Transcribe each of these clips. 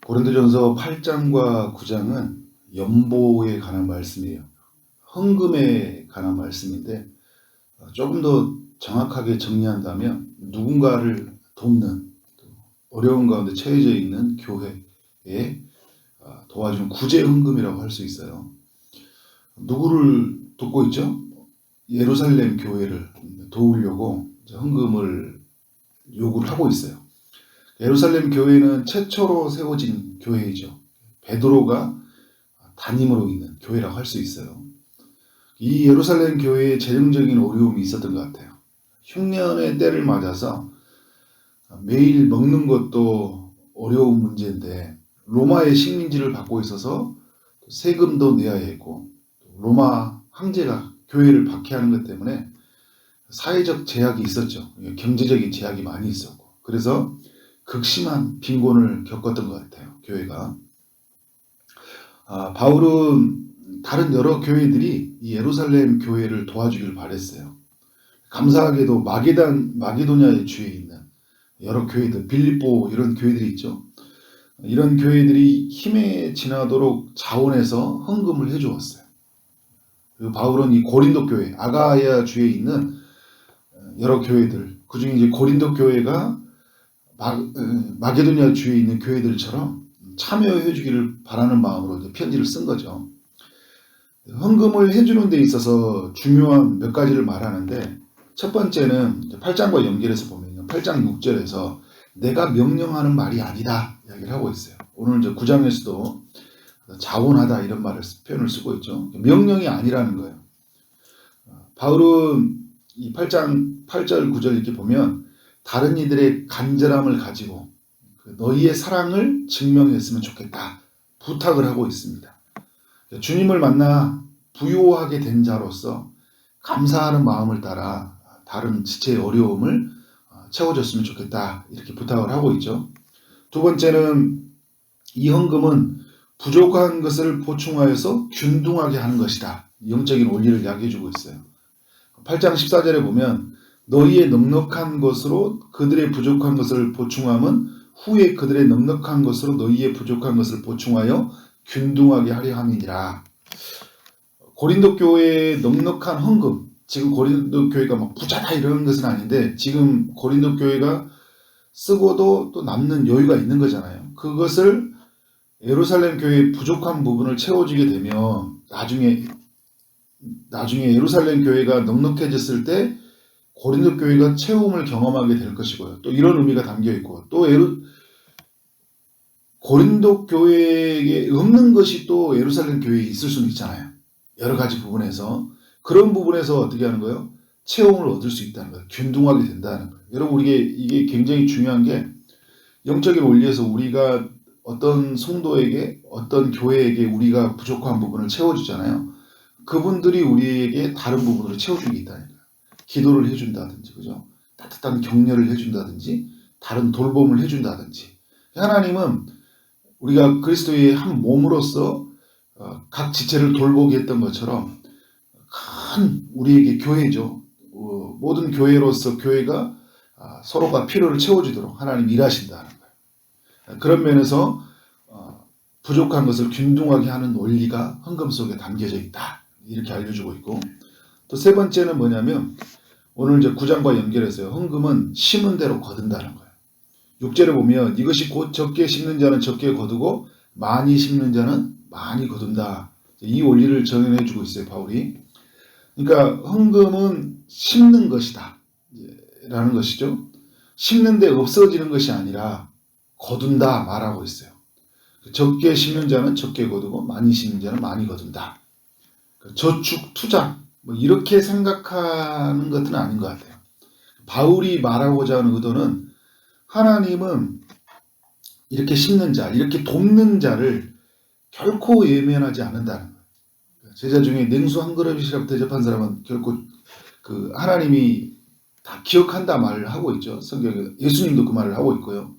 고린도전서 8장과 9장은 연보에 관한 말씀이에요. 헌금에 관한 말씀인데 조금 더 정확하게 정리한다면 누군가를 돕는 어려운 가운데 처해져 있는 교회에 도와주는 구제 헌금이라고 할 수 있어요. 누구를 돕고 있죠? 예루살렘 교회를 도우려고 헌금을 요구를 하고 있어요. 예루살렘 교회는 최초로 세워진 교회이죠. 베드로가 담임으로 있는 교회라고 할 수 있어요. 이 예루살렘 교회에 재정적인 어려움이 있었던 것 같아요. 흉년의 때를 맞아서 매일 먹는 것도 어려운 문제인데 로마의 식민지를 받고 있어서 세금도 내야 했고 로마 황제가 교회를 박해하는 것 때문에 사회적 제약이 있었죠. 경제적인 제약이 많이 있었고 그래서 극심한 빈곤을 겪었던 것 같아요. 교회가. 바울은 다른 여러 교회들이 이 예루살렘 교회를 도와주기를 바랬어요. 감사하게도 마게도냐의 주에 있는 여러 교회들, 빌립보 이런 교회들이 있죠. 이런 교회들이 힘에 지나도록 자원해서 헌금을 해주었어요. 그리고 바울은 이 고린도 교회, 아가야 주에 있는 여러 교회들, 그 중에 이제 고린도 교회가 마게도냐 주에 있는 교회들처럼 참여해 주기를 바라는 마음으로 이제 편지를 쓴 거죠. 헌금을 해주는 데 있어서 중요한 몇 가지를 말하는데 첫 번째는 8장과 연결해서 보면요. 8장 6절에서 내가 명령하는 말이 아니다 이야기를 하고 있어요. 오늘 이제 9장에서도 자원하다 이런 표현을 쓰고 있죠. 명령이 아니라는 거예요. 바울은 이 8장 8절 9절 이렇게 보면 다른 이들의 간절함을 가지고 너희의 사랑을 증명했으면 좋겠다 부탁을 하고 있습니다. 주님을 만나 부요하게 된 자로서 감사하는 마음을 따라 다른 지체의 어려움을 채워줬으면 좋겠다 이렇게 부탁을 하고 있죠. 두 번째는 이 헌금은 부족한 것을 보충하여서 균등하게 하는 것이다. 영적인 원리를 이야기해주고 있어요. 8장 14절에 보면 너희의 넉넉한 것으로 그들의 부족한 것을 보충함은 후에 그들의 넉넉한 것으로 너희의 부족한 것을 보충하여 균등하게 하려 함이니라. 고린도 교회의 넉넉한 헌금, 지금 고린도 교회가 막 부자다 이런 것은 아닌데 지금 고린도 교회가 쓰고도 또 남는 여유가 있는 거잖아요. 그것을 예루살렘 교회의 부족한 부분을 채워주게 되면 나중에 예루살렘 교회가 넉넉해졌을 때 고린도 교회가 채움을 경험하게 될 것이고요. 또 이런 의미가 담겨 있고 또 고린도 교회에 없는 것이 또 예루살렘 교회에 있을 수는 있잖아요. 여러 가지 부분에서 그런 부분에서 어떻게 하는 거예요? 채움을 얻을 수 있다는 거예요. 균등하게 된다는 거예요. 여러분 이게 굉장히 중요한 게 영적인 원리에서 우리가 어떤 성도에게 어떤 교회에게 우리가 부족한 부분을 채워주잖아요. 그분들이 우리에게 다른 부분으로 채워주는 게 있다는 거예요. 기도를 해준다든지 그죠? 따뜻한 격려를 해준다든지 다른 돌봄을 해준다든지 하나님은 우리가 그리스도의 한 몸으로서 각 지체를 돌보게 했던 것처럼 큰 우리에게 교회죠. 모든 교회로서 교회가 서로가 필요를 채워주도록 하나님 일하신다는 거예요. 그런 면에서 부족한 것을 균등하게 하는 원리가 헌금 속에 담겨져 있다. 이렇게 알려주고 있고 또 세 번째는 뭐냐면 오늘 이제 9장과 연결해서요. 헌금은 심은 대로 거둔다는 거예요. 6절에 보면 이것이 곧 적게 심는 자는 적게 거두고 많이 심는 자는 많이 거둔다. 이 원리를 정연해 주고 있어요. 바울이. 그러니까 헌금은 심는 것이다. 라는 것이죠. 심는데 없어지는 것이 아니라 거둔다 말하고 있어요. 적게 심는 자는 적게 거두고 많이 심는 자는 많이 거둔다. 저축, 투자 이렇게 생각하는 것은 아닌 것 같아요. 바울이 말하고자 하는 의도는 하나님은 이렇게 심는 자, 이렇게 돕는 자를 결코 외면하지 않는다는 거예요. 제자 중에 냉수 한 그릇이라고 대접한 사람은 결코 하나님이 다 기억한다 말을 하고 있죠. 성경에 예수님도 그 말을 하고 있고요.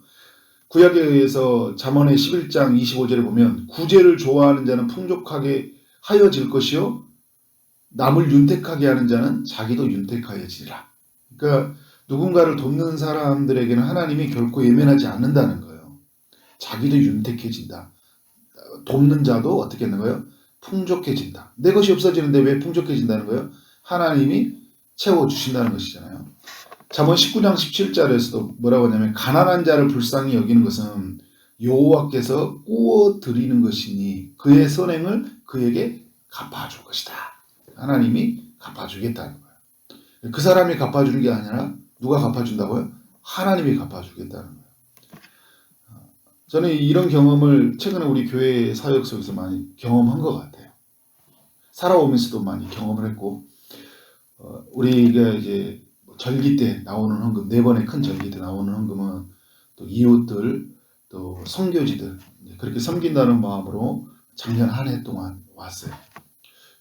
구약에 의해서 잠언의 11장 25절에 보면 구제를 좋아하는 자는 풍족하게 하여질 것이요 남을 윤택하게 하는 자는 자기도 윤택하여지리라. 그러니까 누군가를 돕는 사람들에게는 하나님이 결코 예면하지 않는다는 거예요. 자기도 윤택해진다. 돕는 자도 어떻게 하는 거예요? 풍족해진다. 내 것이 없어지는데 왜 풍족해진다는 거예요? 하나님이 채워주신다는 것이잖아요. 잠언 19장 17절에서도 뭐라고 하냐면 가난한 자를 불쌍히 여기는 것은 여호와께서 꾸어 드리는 것이니 그의 선행을 그에게 갚아줄 것이다. 하나님이 갚아주겠다는 거예요. 그 사람이 갚아주는 게 아니라 누가 갚아준다고요? 하나님이 갚아주겠다는 거예요. 저는 이런 경험을 최근에 우리 교회 사역 속에서 많이 경험한 것 같아요. 살아오면서도 많이 경험을 했고, 우리가 이제 절기 때 나오는 헌금, 4번의 큰 절기 때 나오는 헌금은 또 이웃들, 또 선교지들, 그렇게 섬긴다는 마음으로 작년 한 해 동안 왔어요.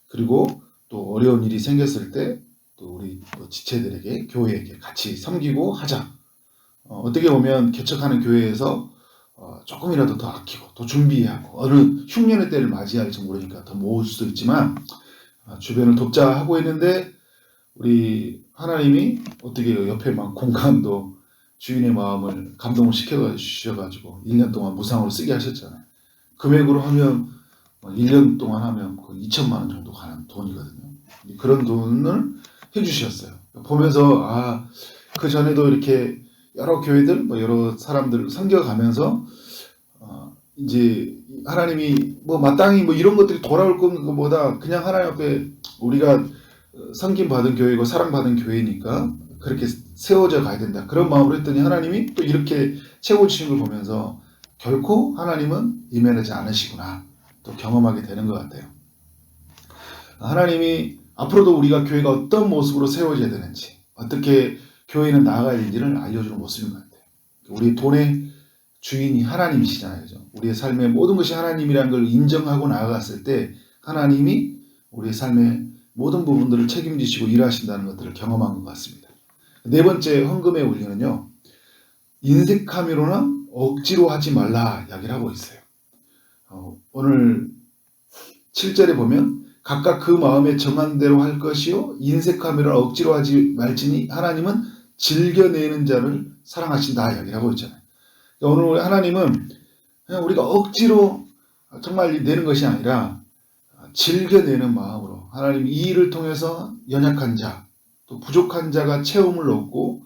그리고 또 어려운 일이 생겼을 때 또 우리 지체들에게, 교회에게 같이 섬기고 하자. 어떻게 보면 개척하는 교회에서 조금이라도 더 아끼고 더 준비하고 어느 흉년의 때를 맞이할지 모르니까 더 모을 수도 있지만 주변을 돕자 하고 있는데 우리 하나님이 어떻게 옆에 막 공감도 주인의 마음을 감동을 시켜 주셔가지고 1년 동안 무상으로 쓰게 하셨잖아요. 금액으로 하면 1년 동안 하면 거의 2천만 원 정도 가는 돈이거든요. 그런 돈을 해주셨어요. 보면서 그 전에도 이렇게 여러 교회들, 여러 사람들 섬겨가면서 이제 하나님이 마땅히 이런 것들이 돌아올 것보다 그냥 하나님 앞에 우리가 섬김 받은 교회고 사랑받은 교회니까 그렇게 세워져 가야 된다. 그런 마음으로 했더니 하나님이 또 이렇게 채워주신 걸 보면서 결코 하나님은 이면하지 않으시구나 또 경험하게 되는 것 같아요. 하나님이 앞으로도 우리가 교회가 어떤 모습으로 세워져야 되는지, 어떻게 교회는 나아가야 되는지를 알려주는 모습인 것 같아요. 우리 돈의 주인이 하나님이시잖아요. 그죠? 우리의 삶의 모든 것이 하나님이라는 걸 인정하고 나아갔을 때 하나님이 우리의 삶의 모든 부분들을 책임지시고 일하신다는 것들을 경험한 것 같습니다. 4번째 헌금의 원리는요. 인색함으로는 억지로 하지 말라 이야기를 하고 있어요. 오늘 7절에 보면 각각 그 마음에 정한 대로 할 것이요 인색함으로는 억지로 하지 말지니 하나님은 즐겨내는 자를 사랑하신다 이야기를 하고 있잖아요. 오늘 하나님은 그냥 우리가 억지로 정말 내는 것이 아니라 즐겨내는 마음으로 하나님 이 일을 통해서 연약한 자, 또 부족한 자가 체험을 얻고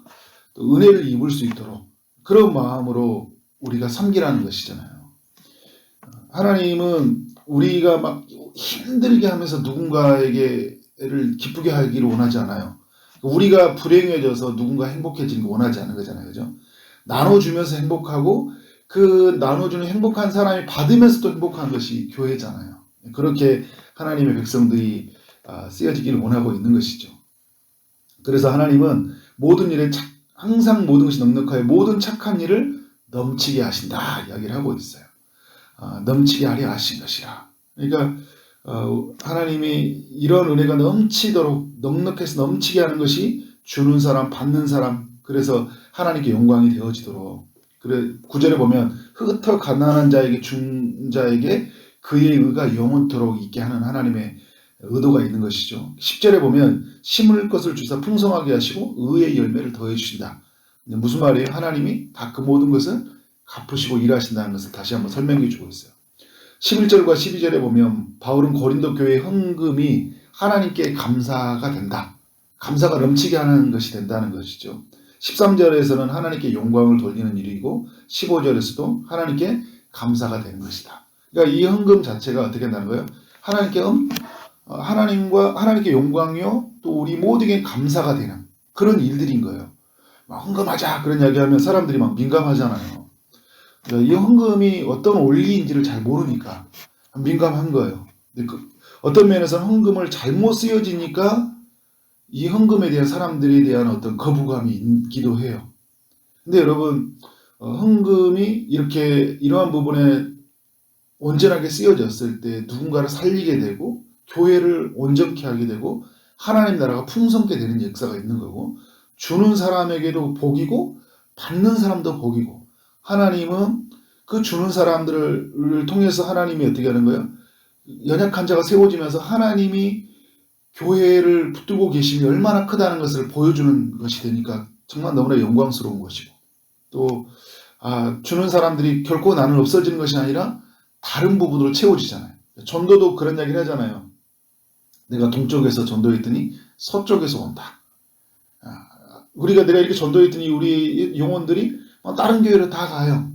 또 은혜를 입을 수 있도록 그런 마음으로 우리가 섬기라는 것이잖아요. 하나님은 우리가 막 힘들게 하면서 누군가에게를 기쁘게 하기를 원하지 않아요. 우리가 불행해져서 누군가 행복해지는 거 원하지 않는 거잖아요. 그죠? 나눠주면서 행복하고 그 나눠주는 행복한 사람이 받으면서 또 행복한 것이 교회잖아요. 그렇게 하나님의 백성들이 쓰여지기를 원하고 있는 것이죠. 그래서 하나님은 모든 일에 항상 모든 것이 넉넉하여 모든 착한 일을 넘치게 하신다 이야기를 하고 있어요. 넘치게 하려 하신 것이라. 그러니까 하나님이 이런 은혜가 넘치도록 넉넉해서 넘치게 하는 것이 주는 사람 받는 사람 그래서 하나님께 영광이 되어지도록 그래 9절에 보면 흩어 가난한 자에게 준 자에게 그의 의가 영원토록 있게 하는 하나님의 의도가 있는 것이죠. 10절에 보면 심을 것을 주사 풍성하게 하시고 의의 열매를 더해 주신다. 무슨 말이에요? 하나님이 다 그 모든 것을 갚으시고 일하신다는 것을 다시 한번 설명해 주고 있어요. 11절과 12절에 보면 바울은 고린도 교회의 헌금이 하나님께 감사가 된다. 감사가 넘치게 하는 것이 된다는 것이죠. 13절에서는 하나님께 영광을 돌리는 일이고 15절에서도 하나님께 감사가 되는 것이다. 그러니까 이 헌금 자체가 어떻게 된다는 거예요? 하나님께 영광이요 또 우리 모두에게 감사가 되는 그런 일들인 거예요. 막 헌금하자 그런 이야기하면 사람들이 막 민감하잖아요. 이 헌금이 어떤 원리인지를 잘 모르니까 민감한 거예요. 근데 어떤 면에서는 헌금을 잘못 쓰여지니까 이 헌금에 대한 사람들에 대한 어떤 거부감이 있기도 해요. 근데 여러분 헌금이 이렇게 이러한 부분에 온전하게 쓰여졌을 때 누군가를 살리게 되고 교회를 온전케 하게 되고 하나님 나라가 풍성케 되는 역사가 있는 거고 주는 사람에게도 복이고 받는 사람도 복이고 하나님은 그 주는 사람들을 통해서 하나님이 어떻게 하는 거예요? 연약한 자가 세워지면서 하나님이 교회를 붙들고 계심이 얼마나 크다는 것을 보여주는 것이 되니까 정말 너무나 영광스러운 것이고 또 주는 사람들이 결코 나는 없어지는 것이 아니라 다른 부분으로 채워지잖아요. 전도도 그런 이야기를 하잖아요. 내가 동쪽에서 전도했더니 서쪽에서 온다. 내가 이렇게 전도했더니 우리 영혼들이 다른 교회로 다 가요.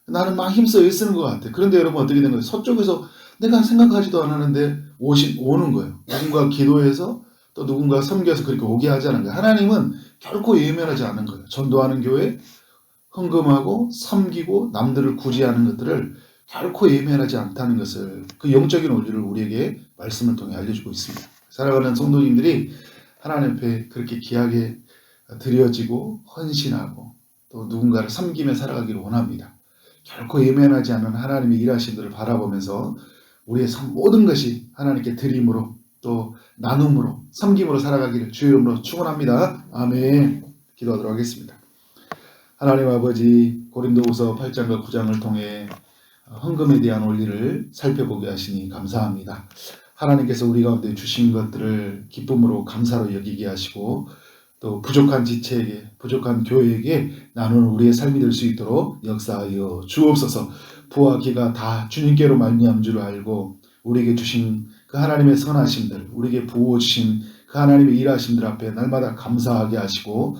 나는 막 힘써 애쓰는 것 같아. 그런데 여러분 어떻게 된 거예요? 서쪽에서 내가 생각하지도 않았는데 오는 거예요. 누군가 기도해서 또 누군가 섬겨서 그렇게 오게 하지 않은 거예요. 하나님은 결코 예면하지 않는 거예요. 전도하는 교회, 헌금하고 섬기고 남들을 구제하는 것들을 결코 예면하지 않다는 것을 그 영적인 원리를 우리에게 말씀을 통해 알려주고 있습니다. 살아가는 성도님들이 하나님 앞에 그렇게 귀하게 드려지고 헌신하고 또 누군가를 섬기며 살아가기를 원합니다. 결코 예면하지 않는 하나님의 일하심들을 바라보면서 우리의 모든 것이 하나님께 드림으로 또 나눔으로 섬김으로 살아가기를 주의 이름으로 축원합니다. 아멘. 기도하도록 하겠습니다. 하나님 아버지, 고린도후서 8장과 9장을 통해 헌금에 대한 원리를 살펴보게 하시니 감사합니다. 하나님께서 우리 가운데 주신 것들을 기쁨으로 감사로 여기게 하시고 또 부족한 지체에게, 부족한 교회에게 나누는 우리의 삶이 될 수 있도록 역사하여 주옵소서. 부와 기가 다 주님께로 말미암은 줄 알고 우리에게 주신 그 하나님의 선하심들, 우리에게 부어주신 그 하나님의 일하심들 앞에 날마다 감사하게 하시고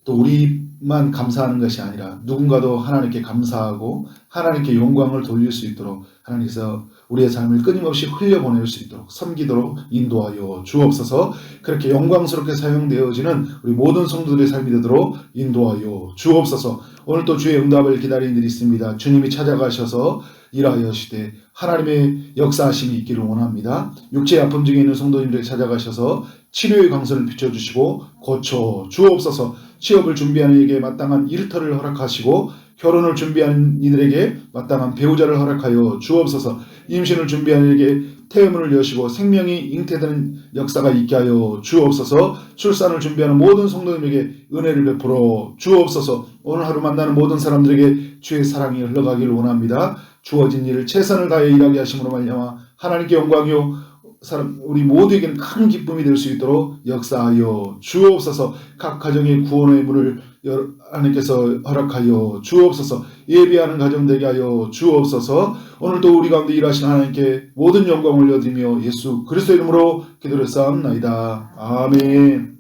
또 우리만 감사하는 것이 아니라 누군가도 하나님께 감사하고 하나님께 영광을 돌릴 수 있도록 하나님께서 우리의 삶을 끊임없이 흘려보낼 수 있도록 섬기도록 인도하여 주옵소서. 그렇게 영광스럽게 사용되어지는 우리 모든 성도들의 삶이 되도록 인도하여 주옵소서. 오늘도 주의 응답을 기다리는 일이 있습니다. 주님이 찾아가셔서 일하여 시되 하나님의 역사하심이 있기를 원합니다. 육체의 아픔 중에 있는 성도님들에게 찾아가셔서 치료의 광선을 비춰주시고 고쳐 주옵소서. 취업을 준비하는 이에게 마땅한 일터를 허락하시고 결혼을 준비하는 이들에게 마땅한 배우자를 허락하여 주옵소서. 임신을 준비하는 이에게 태문을 여시고 생명이 잉태되는 역사가 있게 하여 주옵소서. 출산을 준비하는 모든 성도님에게 은혜를 베풀어 주옵소서. 오늘 하루 만나는 모든 사람들에게 주의 사랑이 흘러가기를 원합니다. 주어진 일을 최선을 다해 일하게 하심으로 말미암아 하나님께 영광이요 우리 모두에게는 큰 기쁨이 될 수 있도록 역사하여 주옵소서. 각 가정의 구원의 문을 하나님께서 허락하여 주옵소서. 예배하는 가정 되게 하여 주옵소서. 오늘도 우리 가운데 일하신 하나님께 모든 영광을 올려드리며 예수 그리스도 이름으로 기도를 쌓옵나이다. 아멘.